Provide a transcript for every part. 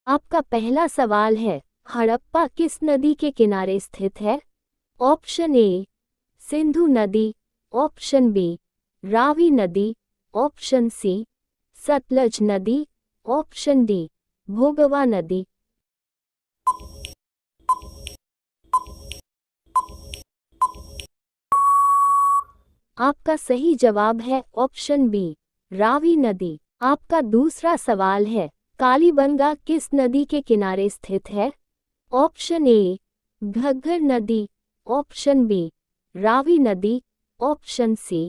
आपका पहला सवाल है, हड़प्पा किस नदी के किनारे स्थित है? ऑप्शन ए सिंधु नदी, ऑप्शन बी रावी नदी, ऑप्शन सी सतलज नदी, ऑप्शन डी भोगवा नदी। आपका सही जवाब है ऑप्शन बी रावी नदी। आपका दूसरा सवाल है, कालीबंगा किस नदी के किनारे स्थित है? ऑप्शन ए घग्गर नदी, ऑप्शन बी रावी नदी, ऑप्शन सी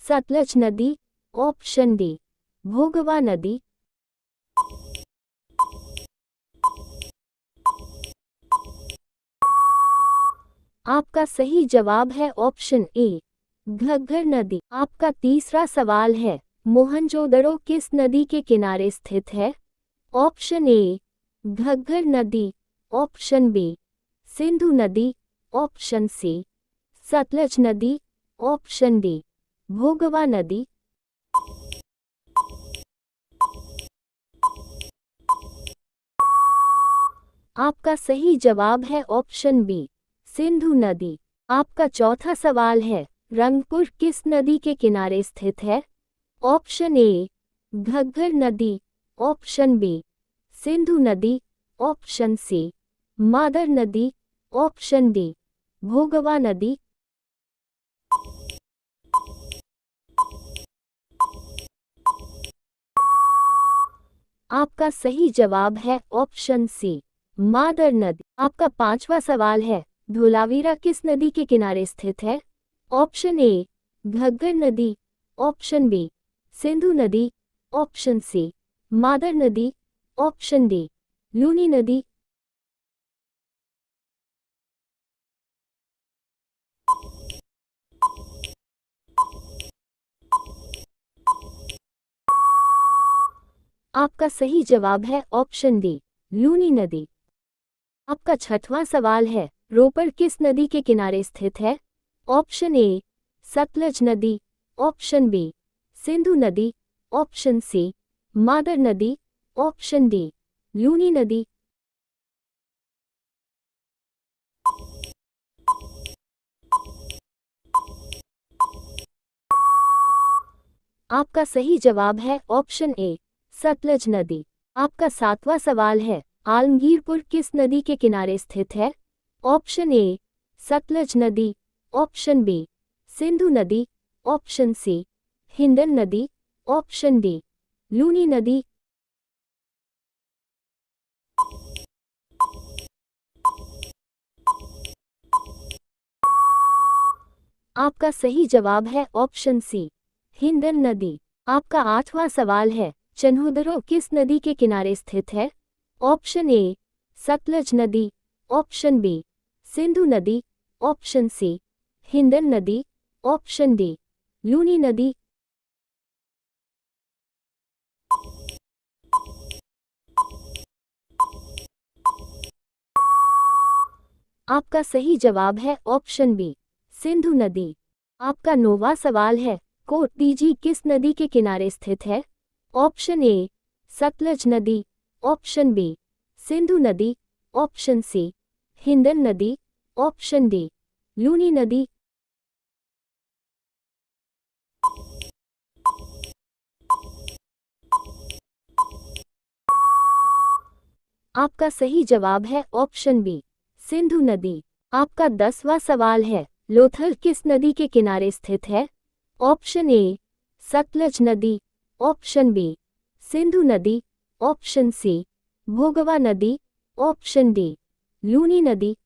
सतलज नदी, ऑप्शन डी भोगवा नदी। आपका सही जवाब है ऑप्शन ए घग्गर नदी। आपका तीसरा सवाल है, मोहनजोदड़ो किस नदी के किनारे स्थित है? ऑप्शन ए घग्गर नदी, ऑप्शन बी सिंधु नदी, ऑप्शन सी सतलज नदी, ऑप्शन डी भोगवा नदी। आपका सही जवाब है ऑप्शन बी सिंधु नदी। आपका चौथा सवाल है, रंगपुर किस नदी के किनारे स्थित है? ऑप्शन ए घग्गर नदी, ऑप्शन बी सिंधु नदी, ऑप्शन सी मादर नदी, ऑप्शन डी भोगवा नदी। आपका सही जवाब है ऑप्शन सी मादर नदी। आपका पांचवा सवाल है, धोलावीरा किस नदी के किनारे स्थित है? ऑप्शन ए घग्गर नदी, ऑप्शन बी सिंधु नदी, ऑप्शन सी मादर नदी, ऑप्शन डी लूनी नदी। आपका सही जवाब है ऑप्शन डी लूनी नदी। आपका छठवां सवाल है, रोपड़ किस नदी के किनारे स्थित है? ऑप्शन ए सतलज नदी, ऑप्शन बी सिंधु नदी, ऑप्शन सी मादर नदी, ऑप्शन डी लूनी नदी। आपका सही जवाब है ऑप्शन ए सतलज नदी। आपका सातवां सवाल है, आलमगीरपुर किस नदी के किनारे स्थित है? ऑप्शन ए सतलज नदी, ऑप्शन बी सिंधु नदी, ऑप्शन सी हिंडन नदी, ऑप्शन डी लूनी नदी। आपका सही जवाब है ऑप्शन सी हिंडन नदी। आपका आठवां सवाल है, चन्हुदरो किस नदी के किनारे स्थित है? ऑप्शन ए सतलज नदी, ऑप्शन बी सिंधु नदी, ऑप्शन सी हिंडन नदी, ऑप्शन डी लूनी नदी। आपका सही जवाब है ऑप्शन बी सिंधु नदी। आपका नौवां सवाल है, कोटदीजी किस नदी के किनारे स्थित है? ऑप्शन ए सतलज नदी, ऑप्शन बी सिंधु नदी, ऑप्शन सी हिंडन नदी, ऑप्शन डी लूनी नदी। आपका सही जवाब है ऑप्शन बी सिंधु नदी। आपका 10वां सवाल है, लोथल किस नदी के किनारे स्थित है? ऑप्शन ए सतलज नदी, ऑप्शन बी सिंधु नदी, ऑप्शन सी भोगवा नदी, ऑप्शन डी लूनी नदी।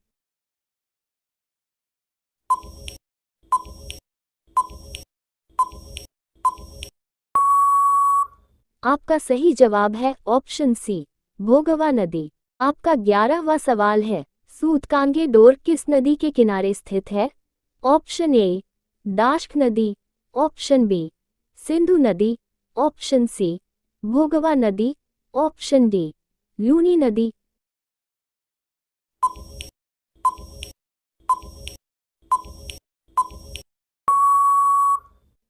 आपका सही जवाब है ऑप्शन सी भोगवा नदी। आपका 11वां सवाल है, सूतकांगे डोर किस नदी के किनारे स्थित है? ऑप्शन ए दाश्क नदी, ऑप्शन बी सिंधु नदी, ऑप्शन सी भोगवा नदी, ऑप्शन डी लूनी नदी।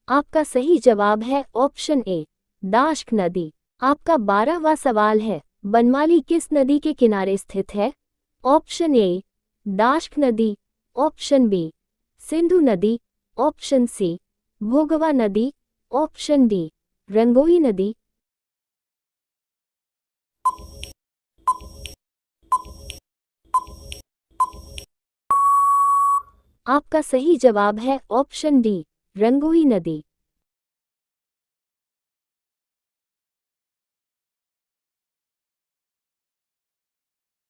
आपका सही जवाब है ऑप्शन ए दाश्क नदी। आपका 12वां सवाल है, बनमाली किस नदी के किनारे स्थित है? ऑप्शन ए दाश्क नदी, ऑप्शन बी सिंधु नदी, ऑप्शन सी भोगवा नदी, ऑप्शन डी रंगोई नदी। आपका सही जवाब है ऑप्शन डी रंगोई नदी।